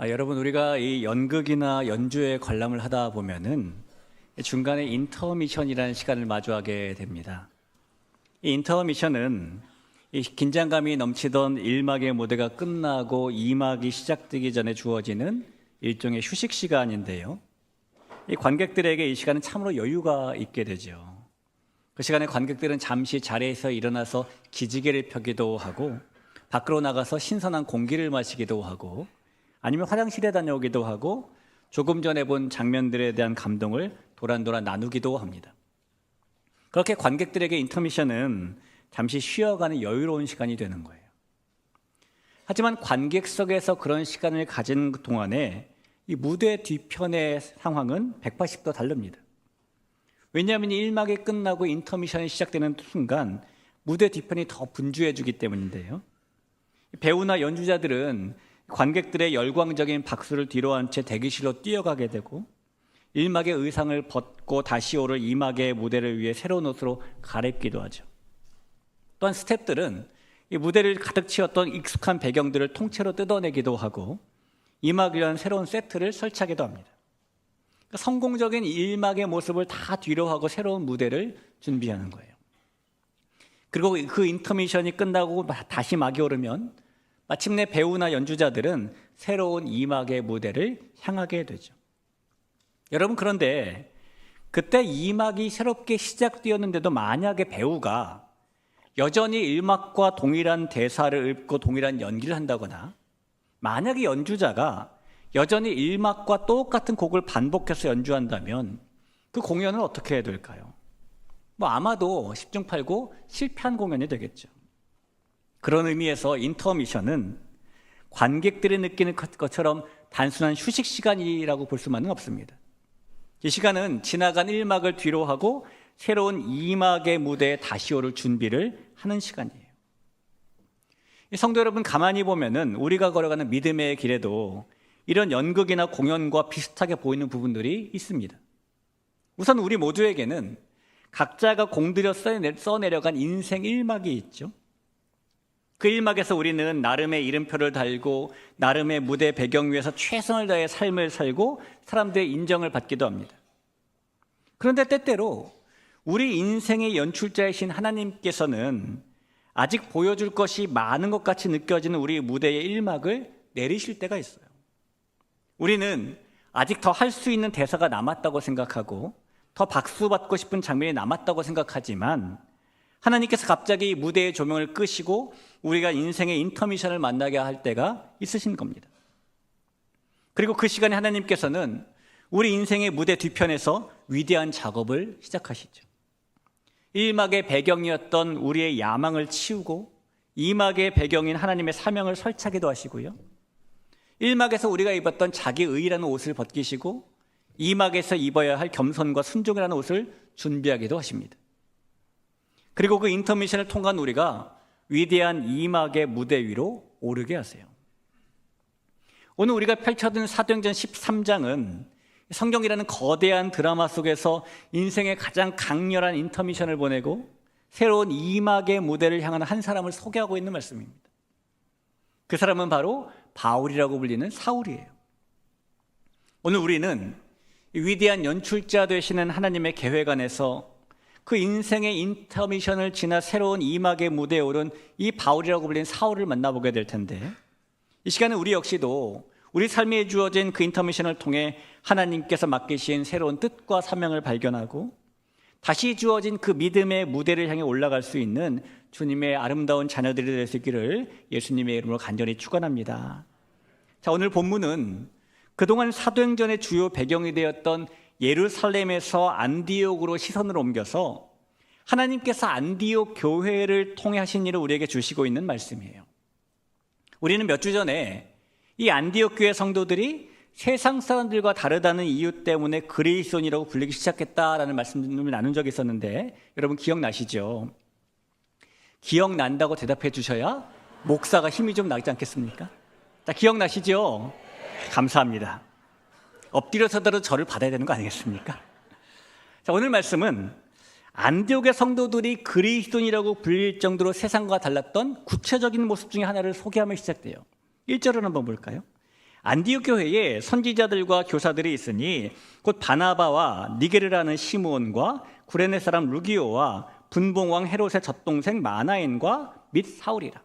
여러분, 우리가 이 연극이나 연주에 관람을 하다 보면은 중간에 인터미션이라는 시간을 마주하게 됩니다. 이 인터미션은 이 긴장감이 넘치던 1막의 무대가 끝나고 2막이 시작되기 전에 주어지는 일종의 휴식 시간인데요. 이 관객들에게 이 시간은 참으로 여유가 있게 되죠. 그 시간에 관객들은 잠시 자리에서 일어나서 기지개를 펴기도 하고, 밖으로 나가서 신선한 공기를 마시기도 하고, 아니면 화장실에 다녀오기도 하고, 조금 전에 본 장면들에 대한 감동을 도란도란 나누기도 합니다. 그렇게 관객들에게 인터미션은 잠시 쉬어가는 여유로운 시간이 되는 거예요. 하지만 관객석에서 그런 시간을 가진 동안에 이 무대 뒤편의 상황은 180도 다릅니다. 왜냐하면 1막이 끝나고 인터미션이 시작되는 순간 무대 뒤편이 더 분주해지기 때문인데요. 배우나 연주자들은 관객들의 열광적인 박수를 뒤로한 채 대기실로 뛰어가게 되고, 1막의 의상을 벗고 다시 오를 2막의 무대를 위해 새로운 옷으로 갈아입기도 하죠. 또한 스태프들은 이 무대를 가득 채웠던 익숙한 배경들을 통째로 뜯어내기도 하고, 2막을 위한 새로운 세트를 설치하기도 합니다. 그러니까 성공적인 1막의 모습을 다 뒤로하고 새로운 무대를 준비하는 거예요. 그리고 그 인터미션이 끝나고 다시 막이 오르면 마침내 배우나 연주자들은 새로운 2막의 무대를 향하게 되죠. 여러분, 그런데 그때 2막이 새롭게 시작되었는데도 만약에 배우가 여전히 1막과 동일한 대사를 읊고 동일한 연기를 한다거나, 만약에 연주자가 여전히 1막과 똑같은 곡을 반복해서 연주한다면 그 공연은 어떻게 해야 될까요? 아마도 10중 8구 실패한 공연이 되겠죠. 그런 의미에서 인터미션은 관객들이 느끼는 것처럼 단순한 휴식 시간이라고 볼 수만은 없습니다. 이 시간은 지나간 1막을 뒤로 하고 새로운 2막의 무대에 다시 오를 준비를 하는 시간이에요. 성도 여러분, 가만히 보면은 우리가 걸어가는 믿음의 길에도 이런 연극이나 공연과 비슷하게 보이는 부분들이 있습니다. 우선 우리 모두에게는 각자가 공들여 써내려간 인생 1막이 있죠. 그 1막에서 우리는 나름의 이름표를 달고 나름의 무대 배경 위에서 최선을 다해 삶을 살고 사람들의 인정을 받기도 합니다. 그런데 때때로 우리 인생의 연출자이신 하나님께서는 아직 보여줄 것이 많은 것 같이 느껴지는 우리 무대의 1막을 내리실 때가 있어요. 우리는 아직 더 할 수 있는 대사가 남았다고 생각하고 더 박수받고 싶은 장면이 남았다고 생각하지만, 하나님께서 갑자기 무대의 조명을 끄시고 우리가 인생의 인터미션을 만나게 할 때가 있으신 겁니다. 그리고 그 시간에 하나님께서는 우리 인생의 무대 뒤편에서 위대한 작업을 시작하시죠. 1막의 배경이었던 우리의 야망을 치우고 2막의 배경인 하나님의 사명을 설치하기도 하시고요. 1막에서 우리가 입었던 자기 의라는 옷을 벗기시고 2막에서 입어야 할 겸손과 순종이라는 옷을 준비하기도 하십니다. 그리고 그 인터미션을 통한 우리가 위대한 2막의 무대 위로 오르게 하세요. 오늘 우리가 펼쳐둔 사도행전 13장은 성경이라는 거대한 드라마 속에서 인생의 가장 강렬한 인터미션을 보내고 새로운 2막의 무대를 향하는 한 사람을 소개하고 있는 말씀입니다. 그 사람은 바로 바울이라고 불리는 사울이에요. 오늘 우리는 위대한 연출자 되시는 하나님의 계획 안에서 그 인생의 인터미션을 지나 새로운 2막의 무대에 오른 이 바울이라고 불리는 사울을 만나보게 될 텐데, 이 시간은 우리 역시도 우리 삶에 주어진 그 인터미션을 통해 하나님께서 맡기신 새로운 뜻과 사명을 발견하고 다시 주어진 그 믿음의 무대를 향해 올라갈 수 있는 주님의 아름다운 자녀들이 될 수 있기를 예수님의 이름으로 간절히 축원합니다. 자, 오늘 본문은 그동안 사도행전의 주요 배경이 되었던 예루살렘에서 안디옥으로 시선을 옮겨서 하나님께서 안디옥 교회를 통해 하신 일을 우리에게 주시고 있는 말씀이에요. 우리는 몇 주 전에 이 안디옥 교회 성도들이 세상 사람들과 다르다는 이유 때문에 그리스도인이라고 불리기 시작했다라는 말씀을 나눈 적이 있었는데, 여러분 기억나시죠? 기억난다고 대답해 주셔야 목사가 힘이 좀 나지 않겠습니까? 자, 기억나시죠? 감사합니다. 엎드려서라도 저를 받아야 되는 거 아니겠습니까? 자, 오늘 말씀은 안디옥의 성도들이 그리스도인이라고 불릴 정도로 세상과 달랐던 구체적인 모습 중에 하나를 소개하며 시작돼요. 1절을 한번 볼까요? 안디옥 교회에 선지자들과 교사들이 있으니 곧 바나바와 니게르라는 시므온과 구레네 사람 루기오와 분봉왕 헤롯의 젖동생 마나엔과 및 사울이라.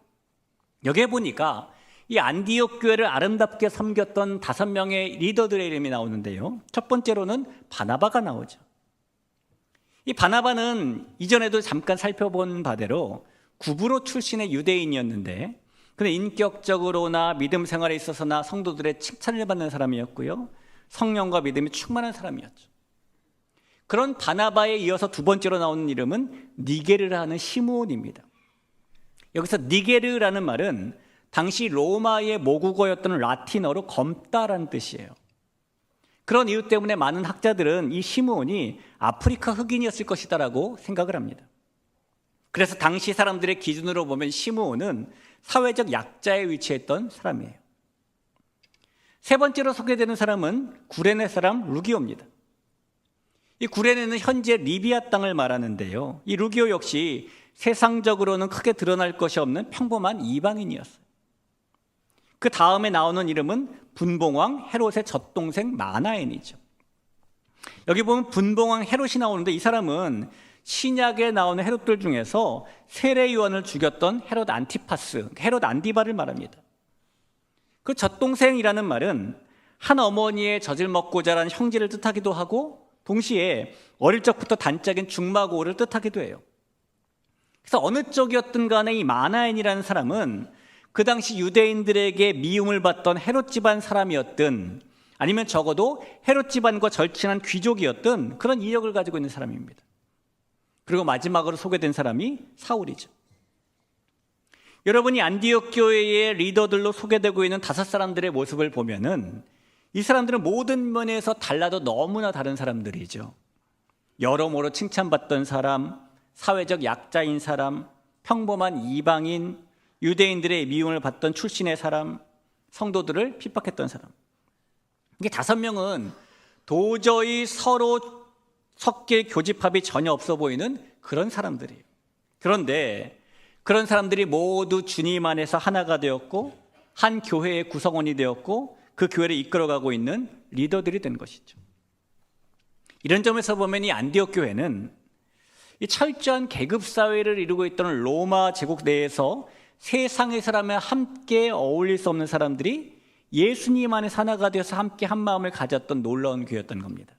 여기에 보니까 이 안디옥 교회를 아름답게 섬겼던 5명의 리더들의 이름이 나오는데요. 첫 번째로는 바나바가 나오죠. 이 바나바는 이전에도 잠깐 살펴본 바대로 구브로 출신의 유대인이었는데, 근데 인격적으로나 믿음 생활에 있어서나 성도들의 칭찬을 받는 사람이었고요, 성령과 믿음이 충만한 사람이었죠. 그런 바나바에 이어서 두 번째로 나오는 이름은 니게르라는 시므온입니다. 여기서 니게르라는 말은 당시 로마의 모국어였던 라틴어로 검다라는 뜻이에요. 그런 이유 때문에 많은 학자들은 이 시므온이 아프리카 흑인이었을 것이다라고 생각을 합니다. 그래서 당시 사람들의 기준으로 보면 시므온은 사회적 약자에 위치했던 사람이에요. 세 번째로 소개되는 사람은 구레네 사람 루기오입니다. 이 구레네는 현재 리비아 땅을 말하는데요. 이 루기오 역시 세상적으로는 크게 드러날 것이 없는 평범한 이방인이었어요. 그 다음에 나오는 이름은 분봉왕 헤롯의 젖동생 마나엔이죠. 여기 보면 분봉왕 헤롯이 나오는데, 이 사람은 신약에 나오는 헤롯들 중에서 세례 요한을 죽였던 헤롯 안티파스, 헤롯 안디바를 말합니다. 그 젖동생이라는 말은 한 어머니의 젖을 먹고 자란 형제를 뜻하기도 하고, 동시에 어릴 적부터 단짝인 중마고를 뜻하기도 해요. 그래서 어느 쪽이었든 간에 이 마나엔이라는 사람은 그 당시 유대인들에게 미움을 받던 헤롯 집안 사람이었든, 아니면 적어도 헤롯 집안과 절친한 귀족이었던 그런 이력을 가지고 있는 사람입니다. 그리고 마지막으로 소개된 사람이 사울이죠. 여러분이 안디옥 교회의 리더들로 소개되고 있는 5사람들의 모습을 보면은 이 사람들은 모든 면에서 달라도 너무나 다른 사람들이죠. 여러모로 칭찬받던 사람, 사회적 약자인 사람, 평범한 이방인, 유대인들의 미움을 받던 출신의 사람, 성도들을 핍박했던 사람. 이게 5명은 도저히 서로 섞일 교집합이 전혀 없어 보이는 그런 사람들이에요. 그런데 그런 사람들이 모두 주님 안에서 하나가 되었고, 한 교회의 구성원이 되었고, 그 교회를 이끌어가고 있는 리더들이 된 것이죠. 이런 점에서 보면 이 안디옥 교회는 이 철저한 계급사회를 이루고 있던 로마 제국 내에서 세상의 사람과 함께 어울릴 수 없는 사람들이 예수님 안에서 하나가 되어서 함께 한 마음을 가졌던 놀라운 교회였던 겁니다.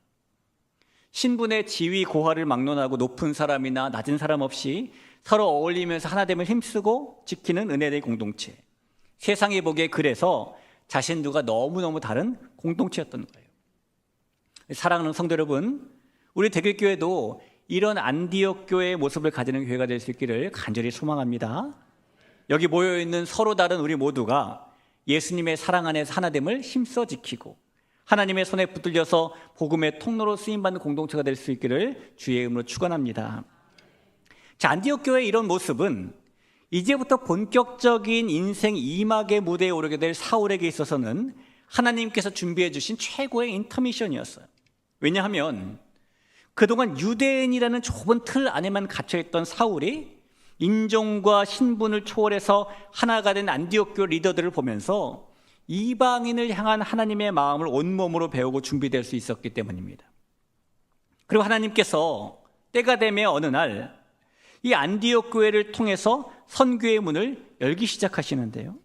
신분의 지위 고하를 막론하고 높은 사람이나 낮은 사람 없이 서로 어울리면서 하나됨을 힘쓰고 지키는 은혜의 공동체. 세상이 보기에 그래서 자신들과 너무너무 다른 공동체였던 거예요. 사랑하는 성도 여러분, 우리 대길교회도 이런 안디옥 교회의 모습을 가지는 교회가 될 수 있기를 간절히 소망합니다. 여기 모여있는 서로 다른 우리 모두가 예수님의 사랑 안에서 하나됨을 힘써 지키고 하나님의 손에 붙들려서 복음의 통로로 쓰임받는 공동체가 될 수 있기를 주의 이름으로 축원합니다. 자, 안디옥 교회의 이런 모습은 이제부터 본격적인 인생 2막의 무대에 오르게 될 사울에게 있어서는 하나님께서 준비해 주신 최고의 인터미션이었어요. 왜냐하면 그동안 유대인이라는 좁은 틀 안에만 갇혀있던 사울이 인종과 신분을 초월해서 하나가 된 안디옥 교회 리더들을 보면서 이방인을 향한 하나님의 마음을 온몸으로 배우고 준비될 수 있었기 때문입니다. 그리고 하나님께서 때가 되며 어느 날 이 안디옥 교회를 통해서 선교의 문을 열기 시작하시는데요.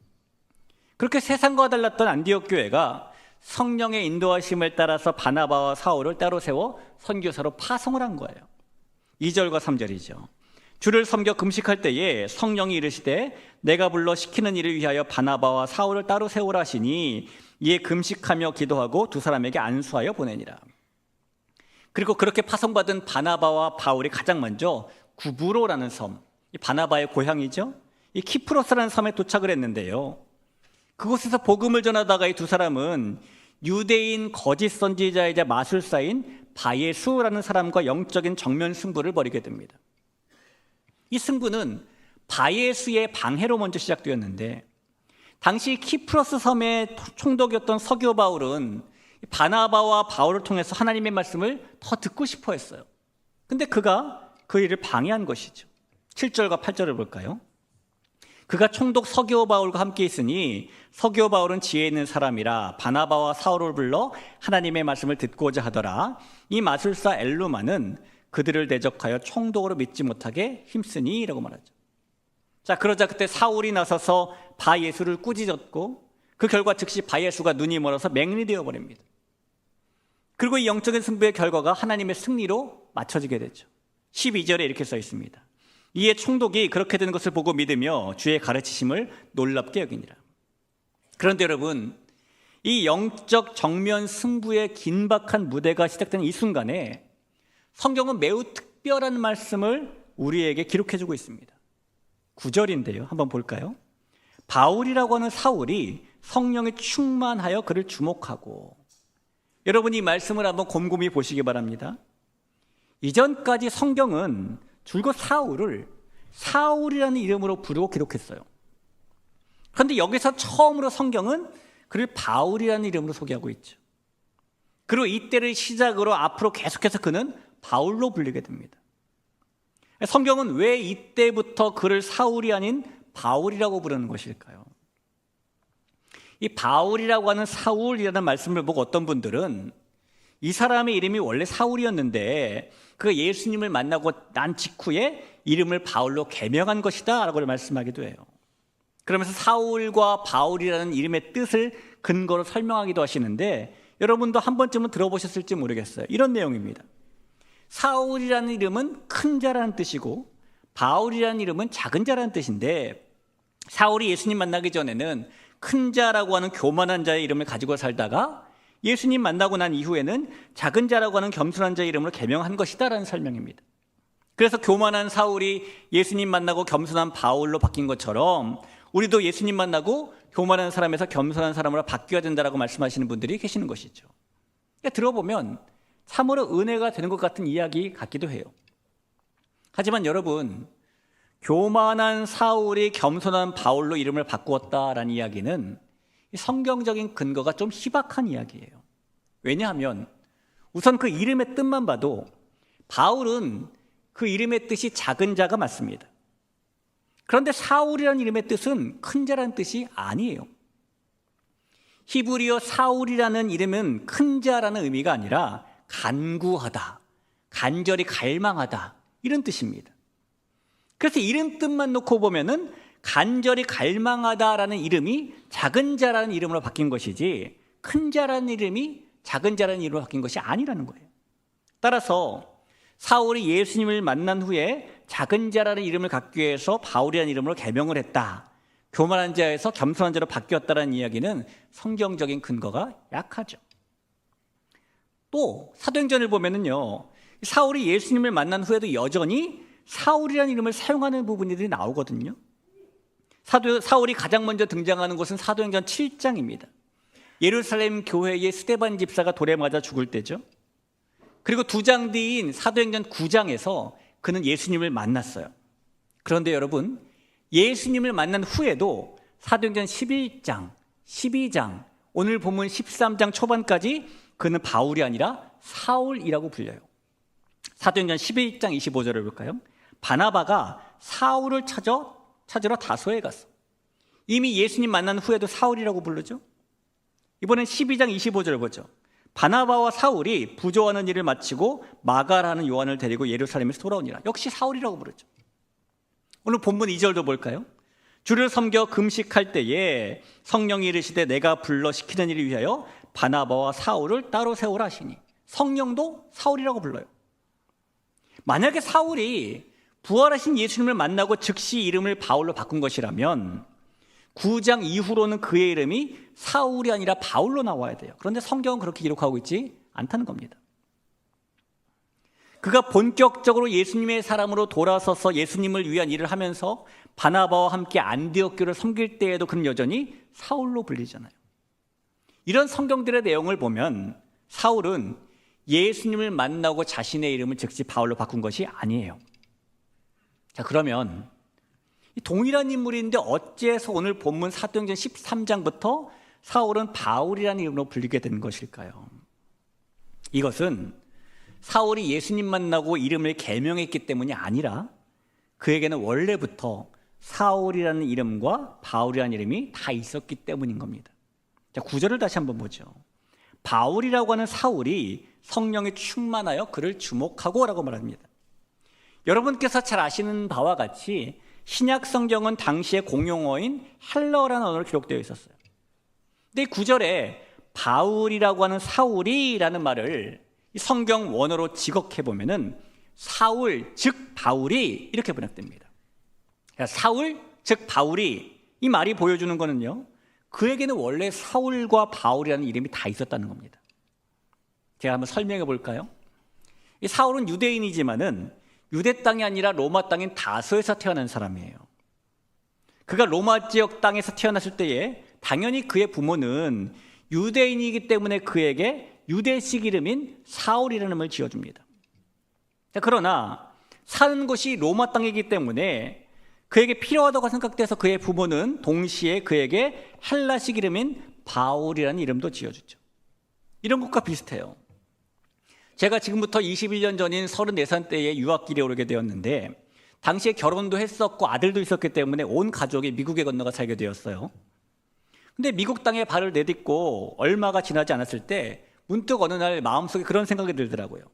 그렇게 세상과 달랐던 안디옥 교회가 성령의 인도하심을 따라서 바나바와 사울을 따로 세워 선교사로 파송을 한 거예요. 2절과 3절이죠. 주를 섬겨 금식할 때에 성령이 이르시되 내가 불러 시키는 일을 위하여 바나바와 사울을 따로 세우라 하시니 이에 금식하며 기도하고 두 사람에게 안수하여 보내니라. 그리고 그렇게 파송받은 바나바와 바울이 가장 먼저 구브로라는 섬, 이 바나바의 고향이죠, 이 키프로스라는 섬에 도착을 했는데요. 그곳에서 복음을 전하다가 이 두 사람은 유대인 거짓 선지자이자 마술사인 바예수라는 사람과 영적인 정면 승부를 벌이게 됩니다. 이 승부는 바예수의 방해로 먼저 시작되었는데, 당시 키프로스 섬의 총독이었던 서교 바울은 바나바와 바울을 통해서 하나님의 말씀을 더 듣고 싶어 했어요. 근데 그가 그 일을 방해한 것이죠. 7절과 8절을 볼까요? 그가 총독 서기오 바울과 함께 있으니 서기오 바울은 지혜 있는 사람이라 바나바와 사울을 불러 하나님의 말씀을 듣고자 하더라. 이 마술사 엘루마는 그들을 대적하여 총독으로 믿지 못하게 힘쓰니 라고 말하죠. 자, 그러자 그때 사울이 나서서 바 예수를 꾸짖었고 그 결과 즉시 바 예수가 눈이 멀어서 맹인이 되어버립니다. 그리고 이 영적인 승부의 결과가 하나님의 승리로 맞춰지게 되죠. 12절에 이렇게 써 있습니다. 이에 총독이 그렇게 되는 것을 보고 믿으며 주의 가르치심을 놀랍게 여기니라. 그런데 여러분, 이 영적 정면 승부의 긴박한 무대가 시작되는 이 순간에 성경은 매우 특별한 말씀을 우리에게 기록해주고 있습니다. 9절인데요. 한번 볼까요? 바울이라고 하는 사울이 성령에 충만하여 그를 주목하고, 여러분 이 말씀을 한번 곰곰이 보시기 바랍니다. 이전까지 성경은 줄곧 사울을 사울이라는 이름으로 부르고 기록했어요. 그런데 여기서 처음으로 성경은 그를 바울이라는 이름으로 소개하고 있죠. 그리고 이때를 시작으로 앞으로 계속해서 그는 바울로 불리게 됩니다. 성경은 왜 이때부터 그를 사울이 아닌 바울이라고 부르는 것일까요? 이 바울이라고 하는 사울이라는 말씀을 보고 어떤 분들은 이 사람의 이름이 원래 사울이었는데 그가 예수님을 만나고 난 직후에 이름을 바울로 개명한 것이다 라고 말씀하기도 해요. 그러면서 사울과 바울이라는 이름의 뜻을 근거로 설명하기도 하시는데, 여러분도 한 번쯤은 들어보셨을지 모르겠어요. 이런 내용입니다. 사울이라는 이름은 큰 자라는 뜻이고 바울이라는 이름은 작은 자라는 뜻인데, 사울이 예수님 만나기 전에는 큰 자라고 하는 교만한 자의 이름을 가지고 살다가 예수님 만나고 난 이후에는 작은 자라고 하는 겸손한 자의 이름으로 개명한 것이다 라는 설명입니다. 그래서 교만한 사울이 예수님 만나고 겸손한 바울로 바뀐 것처럼 우리도 예수님 만나고 교만한 사람에서 겸손한 사람으로 바뀌어야 된다라고 말씀하시는 분들이 계시는 것이죠. 그러니까 들어보면 참으로 은혜가 되는 것 같은 이야기 같기도 해요. 하지만 여러분, 교만한 사울이 겸손한 바울로 이름을 바꾸었다라는 이야기는 성경적인 근거가 좀 희박한 이야기예요. 왜냐하면 우선 그 이름의 뜻만 봐도 바울은 그 이름의 뜻이 작은 자가 맞습니다. 그런데 사울이라는 이름의 뜻은 큰 자라는 뜻이 아니에요. 히브리어 사울이라는 이름은 큰 자라는 의미가 아니라 간구하다, 간절히 갈망하다 이런 뜻입니다. 그래서 이름 뜻만 놓고 보면은 간절히 갈망하다라는 이름이 작은 자라는 이름으로 바뀐 것이지 큰 자라는 이름이 작은 자라는 이름으로 바뀐 것이 아니라는 거예요. 따라서 사울이 예수님을 만난 후에 작은 자라는 이름을 갖기 위해서 바울이라는 이름으로 개명을 했다, 교만한 자에서 겸손한 자로 바뀌었다는 이야기는 성경적인 근거가 약하죠. 또 사도행전을 보면은요, 사울이 예수님을 만난 후에도 여전히 사울이라는 이름을 사용하는 부분들이 나오거든요. 사울이 가장 먼저 등장하는 곳은 사도행전 7장입니다. 예루살렘 교회의 스데반 집사가 돌에 맞아 죽을 때죠. 그리고 2장 뒤인 사도행전 9장에서 그는 예수님을 만났어요. 그런데 여러분, 예수님을 만난 후에도 사도행전 11장, 12장, 오늘 본문 13장 초반까지 그는 바울이 아니라 사울이라고 불려요. 사도행전 11장 25절을 볼까요? 바나바가 사울을 찾으러 다소에 갔어. 이미 예수님 만난 후에도 사울이라고 부르죠. 이번엔 12장 25절 보죠. 바나바와 사울이 부조하는 일을 마치고 마가라는 요한을 데리고 예루살렘에서 돌아오니라. 역시 사울이라고 부르죠. 오늘 본문 2절도 볼까요? 주를 섬겨 금식할 때에 성령이 이르시되 내가 불러 시키는 일을 위하여 바나바와 사울을 따로 세우라 하시니, 성령도 사울이라고 불러요. 만약에 사울이 부활하신 예수님을 만나고 즉시 이름을 바울로 바꾼 것이라면 9장 이후로는 그의 이름이 사울이 아니라 바울로 나와야 돼요. 그런데 성경은 그렇게 기록하고 있지 않다는 겁니다. 그가 본격적으로 예수님의 사람으로 돌아서서 예수님을 위한 일을 하면서 바나바와 함께 안디옥 교를 섬길 때에도 그는 여전히 사울로 불리잖아요. 이런 성경들의 내용을 보면 사울은 예수님을 만나고 자신의 이름을 즉시 바울로 바꾼 것이 아니에요. 자, 그러면 동일한 인물인데 어째서 오늘 본문 사도행전 13장부터 사울은 바울이라는 이름으로 불리게 된 것일까요? 이것은 사울이 예수님 만나고 이름을 개명했기 때문이 아니라 그에게는 원래부터 사울이라는 이름과 바울이라는 이름이 다 있었기 때문인 겁니다. 자, 구절을 다시 한번 보죠. 바울이라고 하는 사울이 성령에 충만하여 그를 주목하고 라고 말합니다. 여러분께서 잘 아시는 바와 같이 신약 성경은 당시의 공용어인 헬러라는 언어로 기록되어 있었어요. 근데 이 구절에 바울이라고 하는 사울이라는 말을 성경 원어로 직역해 보면은 사울 즉 바울이 이렇게 번역됩니다. 사울 즉 바울이, 이 말이 보여주는 거는요, 그에게는 원래 사울과 바울이라는 이름이 다 있었다는 겁니다. 제가 한번 설명해 볼까요? 이 사울은 유대인이지만은 유대 땅이 아니라 로마 땅인 다소에서 태어난 사람이에요. 그가 로마 지역 땅에서 태어났을 때에 당연히 그의 부모는 유대인이기 때문에 그에게 유대식 이름인 사울이라는 이름을 지어줍니다. 그러나 사는 곳이 로마 땅이기 때문에 그에게 필요하다고 생각돼서 그의 부모는 동시에 그에게 헬라식 이름인 바울이라는 이름도 지어주죠. 이런 것과 비슷해요. 제가 지금부터 21년 전인 34살 때에 유학길에 오르게 되었는데, 당시에 결혼도 했었고 아들도 있었기 때문에 온 가족이 미국에 건너가 살게 되었어요. 근데 미국 땅에 발을 내딛고 얼마가 지나지 않았을 때 문득 어느 날 마음속에 그런 생각이 들더라고요.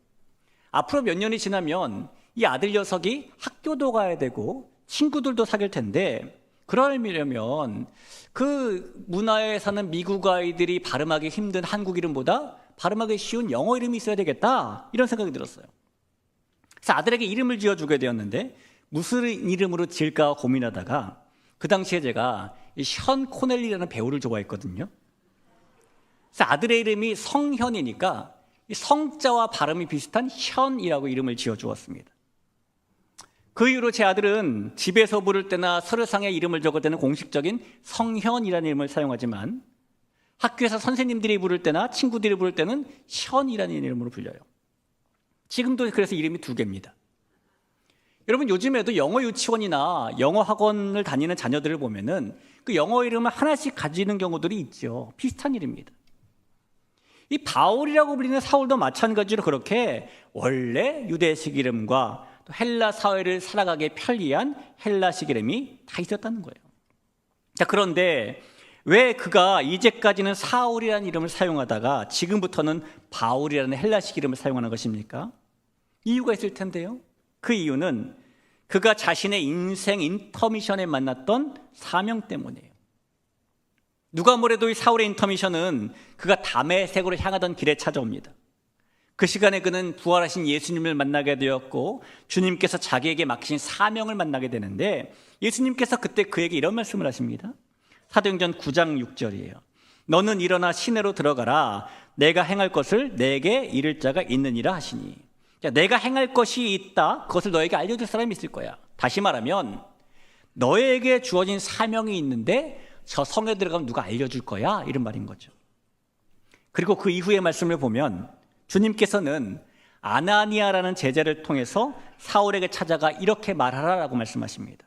앞으로 몇 년이 지나면 이 아들 녀석이 학교도 가야 되고 친구들도 사귈 텐데, 그러려면 그 문화에 사는 미국 아이들이 발음하기 힘든 한국 이름보다 발음하기 쉬운 영어 이름이 있어야 되겠다, 이런 생각이 들었어요. 그래서 아들에게 이름을 지어주게 되었는데 무슨 이름으로 지을까 고민하다가 그 당시에 제가 션 코넬리라는 배우를 좋아했거든요. 그래서 아들의 이름이 성현이니까 이 성자와 발음이 비슷한 현이라고 이름을 지어주었습니다. 그 이후로 제 아들은 집에서 부를 때나 서류상에 이름을 적을 때는 공식적인 성현이라는 이름을 사용하지만 학교에서 선생님들이 부를 때나 친구들이 부를 때는 션이라는 이름으로 불려요. 지금도 그래서 이름이 2개입니다. 여러분, 요즘에도 영어 유치원이나 영어 학원을 다니는 자녀들을 보면은 그 영어 이름을 하나씩 가지는 경우들이 있죠. 비슷한 이름입니다. 이 바울이라고 불리는 사울도 마찬가지로 그렇게 원래 유대식 이름과 또 헬라 사회를 살아가기에 편리한 헬라식 이름이 다 있었다는 거예요. 자, 그런데 왜 그가 이제까지는 사울이라는 이름을 사용하다가 지금부터는 바울이라는 헬라식 이름을 사용하는 것입니까? 이유가 있을 텐데요. 그 이유는 그가 자신의 인생 인터미션에 만났던 사명 때문이에요. 누가 뭐래도 이 사울의 인터미션은 그가 다메섹으로 향하던 길에 찾아옵니다. 그 시간에 그는 부활하신 예수님을 만나게 되었고 주님께서 자기에게 맡기신 사명을 만나게 되는데, 예수님께서 그때 그에게 이런 말씀을 하십니다. 사도행전 9장 6절이에요. 너는 일어나 시내로 들어가라. 내가 행할 것을 내게 이를 자가 있느니라 하시니. 자, 내가 행할 것이 있다. 그것을 너에게 알려줄 사람이 있을 거야. 다시 말하면 너에게 주어진 사명이 있는데 저 성에 들어가면 누가 알려줄 거야, 이런 말인 거죠. 그리고 그 이후의 말씀을 보면 주님께서는 아나니아라는 제자를 통해서 사울에게 찾아가 이렇게 말하라라고 말씀하십니다.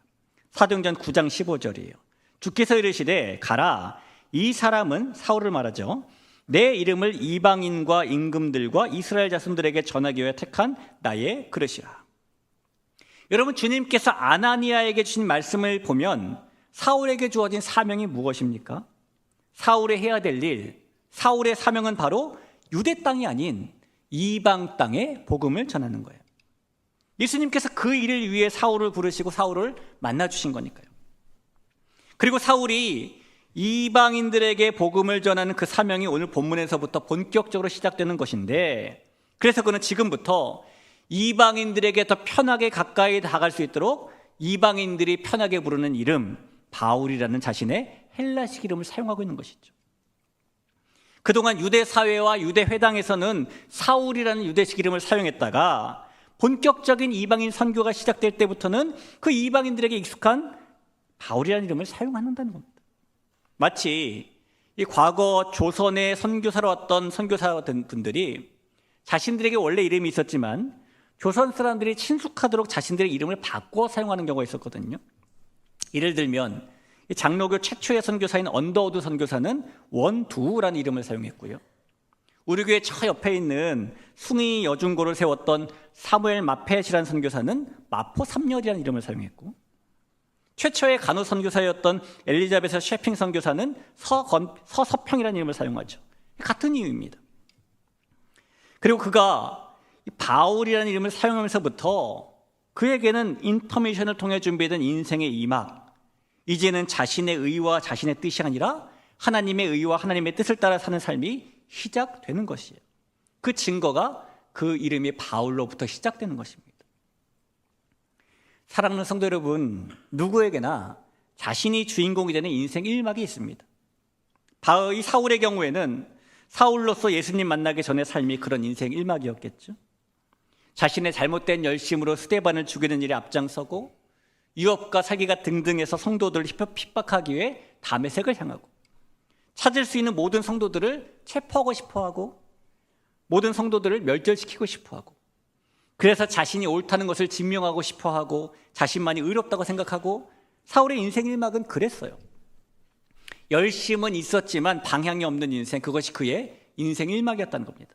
사도행전 9장 15절이에요. 주께서 이르시되 가라. 이 사람은, 사울을 말하죠, 내 이름을 이방인과 임금들과 이스라엘 자손들에게 전하기 위해 택한 나의 그릇이라. 여러분, 주님께서 아나니아에게 주신 말씀을 보면 사울에게 주어진 사명이 무엇입니까? 사울이 해야 될 일, 사울의 사명은 바로 유대 땅이 아닌 이방 땅에 복음을 전하는 거예요. 예수님께서 그 일을 위해 사울을 부르시고 사울을 만나주신 거니까요. 그리고 사울이 이방인들에게 복음을 전하는 그 사명이 오늘 본문에서부터 본격적으로 시작되는 것인데, 그래서 그는 지금부터 이방인들에게 더 편하게 가까이 다가갈 수 있도록 이방인들이 편하게 부르는 이름, 바울이라는 자신의 헬라식 이름을 사용하고 있는 것이죠. 그동안 유대 사회와 유대 회당에서는 사울이라는 유대식 이름을 사용했다가 본격적인 이방인 선교가 시작될 때부터는 그 이방인들에게 익숙한 바울이라는 이름을 사용한다는 겁니다. 마치 이 과거 조선의 선교사로 왔던 선교사 분들이 자신들에게 원래 이름이 있었지만 조선 사람들이 친숙하도록 자신들의 이름을 바꿔 사용하는 경우가 있었거든요. 예를 들면 장로교 최초의 선교사인 언더우드 선교사는 원두라는 이름을 사용했고요. 우리 교회 저 옆에 있는 숭이 여중고를 세웠던 사무엘 마펫이라는 선교사는 마포 삼열이라는 이름을 사용했고, 최초의 간호 선교사였던 엘리자베스 셰핑 선교사는 서서평이라는 이름을 사용하죠. 같은 이유입니다. 그리고 그가 바울이라는 이름을 사용하면서부터 그에게는 인터미션을 통해 준비된 인생의 이막, 이제는 자신의 의와 자신의 뜻이 아니라 하나님의 의와 하나님의 뜻을 따라 사는 삶이 시작되는 것이에요. 그 증거가 그 이름이 바울로부터 시작되는 것입니다. 사랑하는 성도 여러분, 누구에게나 자신이 주인공이 되는 인생 1막이 있습니다. 이 사울의 경우에는 사울로서 예수님 만나기 전의 삶이 그런 인생 1막이었겠죠. 자신의 잘못된 열심으로 스데반을 죽이는 일에 앞장서고 유업과 사기가 등등해서 성도들을 핍박하기 위해 다메섹을 향하고 찾을 수 있는 모든 성도들을 체포하고 싶어하고 모든 성도들을 멸절시키고 싶어하고 그래서 자신이 옳다는 것을 증명하고 싶어하고 자신만이 의롭다고 생각하고 사울의 인생 1막은 그랬어요. 열심은 있었지만 방향이 없는 인생, 그것이 그의 인생 1막이었다는 겁니다.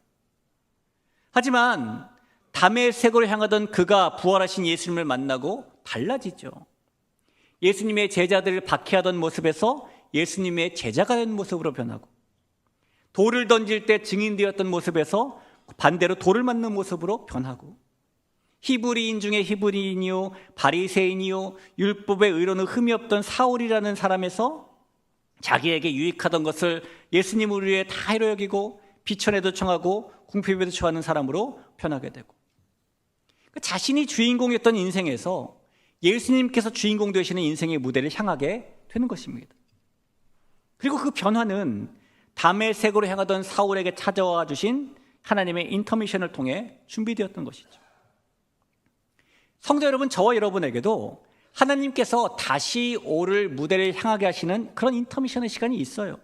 하지만 다메섹으로 향하던 그가 부활하신 예수님을 만나고 달라지죠. 예수님의 제자들을 박해하던 모습에서 예수님의 제자가 된 모습으로 변하고 돌을 던질 때 증인되었던 모습에서 반대로 돌을 맞는 모습으로 변하고 히브리인 중에 히브리인이요 바리새인이요 율법의 의로는 흠이 없던 사울이라는 사람에서 자기에게 유익하던 것을 예수님을 위해 다 해로 여기고 비천에도 청하고 궁핍에도 처하는 사람으로 변하게 되고 자신이 주인공이었던 인생에서 예수님께서 주인공 되시는 인생의 무대를 향하게 되는 것입니다. 그리고 그 변화는 다메섹으로 향하던 사울에게 찾아와 주신 하나님의 인터미션을 통해 준비되었던 것이죠. 성도 여러분, 저와 여러분에게도 하나님께서 다시 오를 무대를 향하게 하시는 그런 인터미션의 시간이 있어요.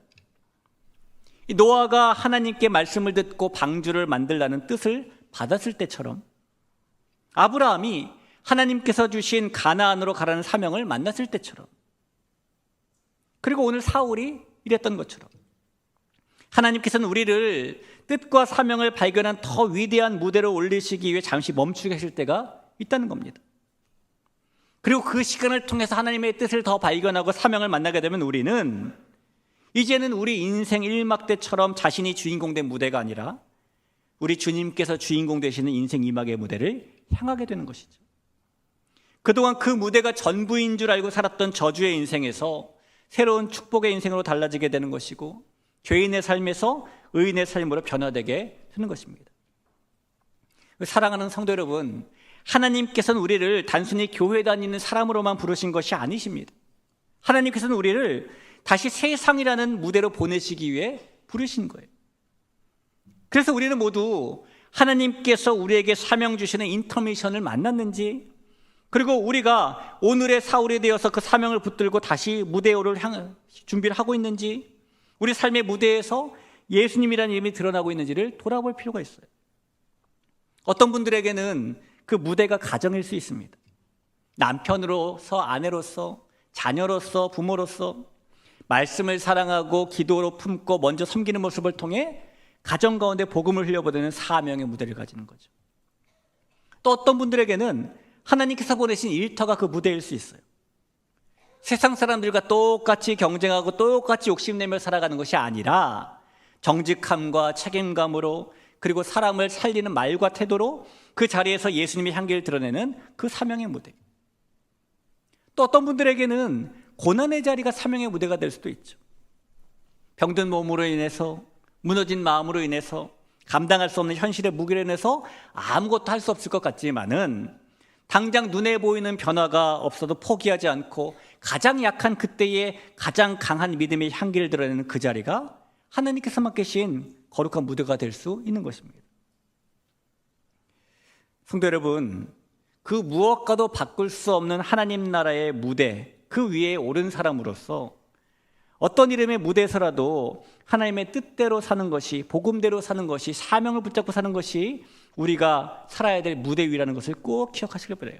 노아가 하나님께 말씀을 듣고 방주를 만들라는 뜻을 받았을 때처럼 아브라함이 하나님께서 주신 가나안으로 가라는 사명을 만났을 때처럼 그리고 오늘 사울이 이랬던 것처럼 하나님께서는 우리를 뜻과 사명을 발견한 더 위대한 무대로 올리시기 위해 잠시 멈추게 하실 때가 있다는 겁니다. 그리고 그 시간을 통해서 하나님의 뜻을 더 발견하고 사명을 만나게 되면 우리는 이제는 우리 인생 1막 때처럼 자신이 주인공 된 무대가 아니라 우리 주님께서 주인공 되시는 인생 2막의 무대를 향하게 되는 것이죠. 그동안 그 무대가 전부인 줄 알고 살았던 저주의 인생에서 새로운 축복의 인생으로 달라지게 되는 것이고 죄인의 삶에서 의인의 삶으로 변화되게 되는 것입니다. 사랑하는 성도 여러분, 하나님께서는 우리를 단순히 교회 다니는 사람으로만 부르신 것이 아니십니다. 하나님께서는 우리를 다시 세상이라는 무대로 보내시기 위해 부르신 거예요. 그래서 우리는 모두 하나님께서 우리에게 사명 주시는 인터미션을 만났는지, 그리고 우리가 오늘의 사울이 되어서 그 사명을 붙들고 다시 무대에 오를 준비를 하고 있는지, 우리 삶의 무대에서 예수님이라는 이름이 드러나고 있는지를 돌아볼 필요가 있어요. 어떤 분들에게는 그 무대가 가정일 수 있습니다. 남편으로서, 아내로서, 자녀로서, 부모로서 말씀을 사랑하고 기도로 품고 먼저 섬기는 모습을 통해 가정 가운데 복음을 흘려보내는 사명의 무대를 가지는 거죠. 또 어떤 분들에게는 하나님께서 보내신 일터가 그 무대일 수 있어요. 세상 사람들과 똑같이 경쟁하고 똑같이 욕심내며 살아가는 것이 아니라 정직함과 책임감으로, 그리고 사람을 살리는 말과 태도로 그 자리에서 예수님의 향기를 드러내는 그 사명의 무대. 또 어떤 분들에게는 고난의 자리가 사명의 무대가 될 수도 있죠. 병든 몸으로 인해서, 무너진 마음으로 인해서, 감당할 수 없는 현실의 무게로 인해서 아무것도 할 수 없을 것 같지만은 당장 눈에 보이는 변화가 없어도 포기하지 않고 가장 약한 그때의 가장 강한 믿음의 향기를 드러내는 그 자리가 하나님께서 맡기신 거룩한 무대가 될 수 있는 것입니다. 성도 여러분, 그 무엇과도 바꿀 수 없는 하나님 나라의 무대, 그 위에 오른 사람으로서 어떤 이름의 무대에서라도 하나님의 뜻대로 사는 것이, 복음대로 사는 것이, 사명을 붙잡고 사는 것이 우리가 살아야 될 무대 위라는 것을 꼭 기억하시길 바라요.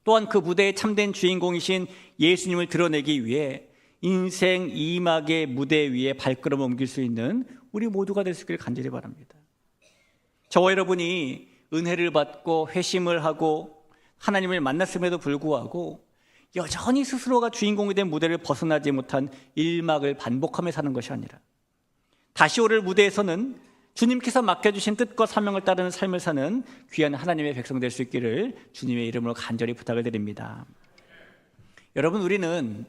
또한 그 무대의 참된 주인공이신 예수님을 드러내기 위해 인생 2막의 무대 위에 발걸음을 옮길 수 있는 우리 모두가 될 수 있기를 간절히 바랍니다. 저와 여러분이 은혜를 받고 회심을 하고 하나님을 만났음에도 불구하고 여전히 스스로가 주인공이 된 무대를 벗어나지 못한 일막을 반복하며 사는 것이 아니라 다시 오를 무대에서는 주님께서 맡겨주신 뜻과 사명을 따르는 삶을 사는 귀한 하나님의 백성 될 수 있기를 주님의 이름으로 간절히 부탁을 드립니다. 여러분, 우리는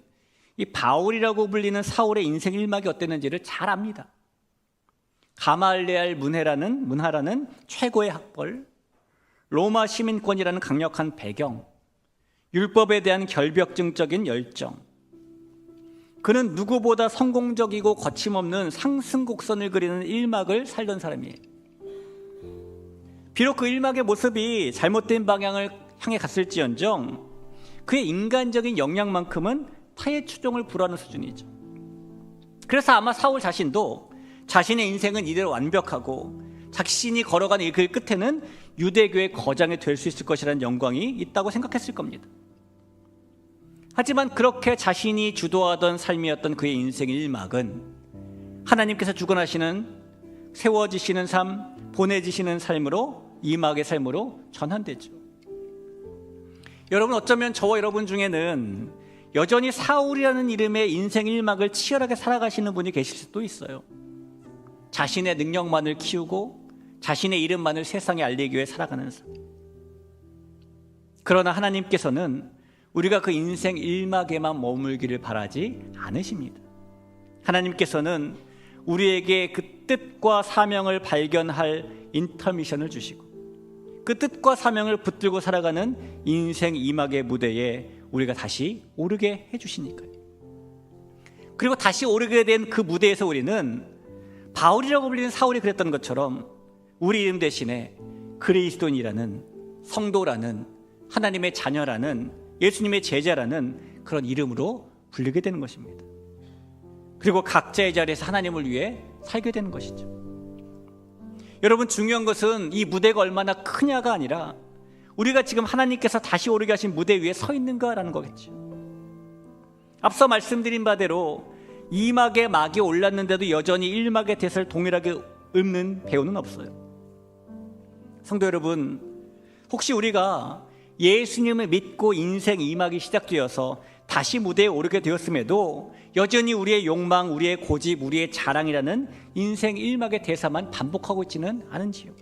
이 바울이라고 불리는 사울의 인생 일막이 어땠는지를 잘 압니다. 가말레알 문하라는 최고의 학벌, 로마 시민권이라는 강력한 배경, 율법에 대한 결벽증적인 열정. 그는 누구보다 성공적이고 거침없는 상승곡선을 그리는 일막을 살던 사람이에요. 비록 그 일막의 모습이 잘못된 방향을 향해 갔을지언정 그의 인간적인 역량만큼은 타의 추종을 불허하는 수준이죠. 그래서 아마 사울 자신도 자신의 인생은 이대로 완벽하고 자신이 걸어가는 이 길 끝에는 유대교의 거장이 될 수 있을 것이라는 영광이 있다고 생각했을 겁니다. 하지만 그렇게 자신이 주도하던 삶이었던 그의 인생의 일막은 하나님께서 주관하시는 세워지시는 삶, 보내지시는 삶으로, 이막의 삶으로 전환되죠. 여러분, 어쩌면 저와 여러분 중에는 여전히 사울이라는 이름의 인생 일막을 치열하게 살아가시는 분이 계실 수도 있어요. 자신의 능력만을 키우고 자신의 이름만을 세상에 알리기 위해 살아가는 삶. 그러나 하나님께서는 우리가 그 인생 일막에만 머물기를 바라지 않으십니다. 하나님께서는 우리에게 그 뜻과 사명을 발견할 인터미션을 주시고 그 뜻과 사명을 붙들고 살아가는 인생 이막의 무대에 우리가 다시 오르게 해주시니까요. 그리고 다시 오르게 된 그 무대에서 우리는 바울이라고 불리는 사울이 그랬던 것처럼 우리 이름 대신에 그리스도인이라는, 성도라는, 하나님의 자녀라는, 예수님의 제자라는 그런 이름으로 불리게 되는 것입니다. 그리고 각자의 자리에서 하나님을 위해 살게 되는 것이죠. 여러분, 중요한 것은 이 무대가 얼마나 크냐가 아니라 우리가 지금 하나님께서 다시 오르게 하신 무대 위에 서 있는가라는 거겠죠. 앞서 말씀드린 바대로 2막의 막이 올랐는데도 여전히 1막의 대사를 동일하게 읊는 배우는 없어요. 성도 여러분, 혹시 우리가 예수님을 믿고 인생 2막이 시작되어서 다시 무대에 오르게 되었음에도 여전히 우리의 욕망, 우리의 고집, 우리의 자랑이라는 인생 1막의 대사만 반복하고 있지는 않은지요?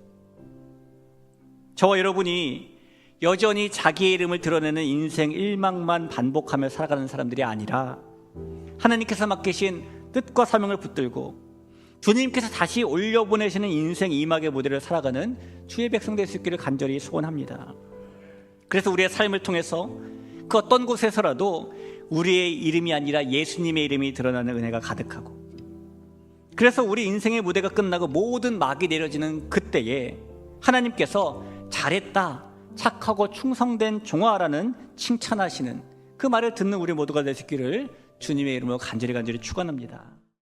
저와 여러분이 여전히 자기의 이름을 드러내는 인생 1막만 반복하며 살아가는 사람들이 아니라 하나님께서 맡기신 뜻과 사명을 붙들고 주님께서 다시 올려보내시는 인생 2막의 무대를 살아가는 주의 백성 될 수 있기를 간절히 소원합니다. 그래서 우리의 삶을 통해서 그 어떤 곳에서라도 우리의 이름이 아니라 예수님의 이름이 드러나는 은혜가 가득하고, 그래서 우리 인생의 무대가 끝나고 모든 막이 내려지는 그때에 하나님께서 잘했다, 착하고 충성된 종아라는 칭찬하시는 그 말을 듣는 우리 모두가 될 수 있기를 주님의 이름으로 간절히 축원합니다.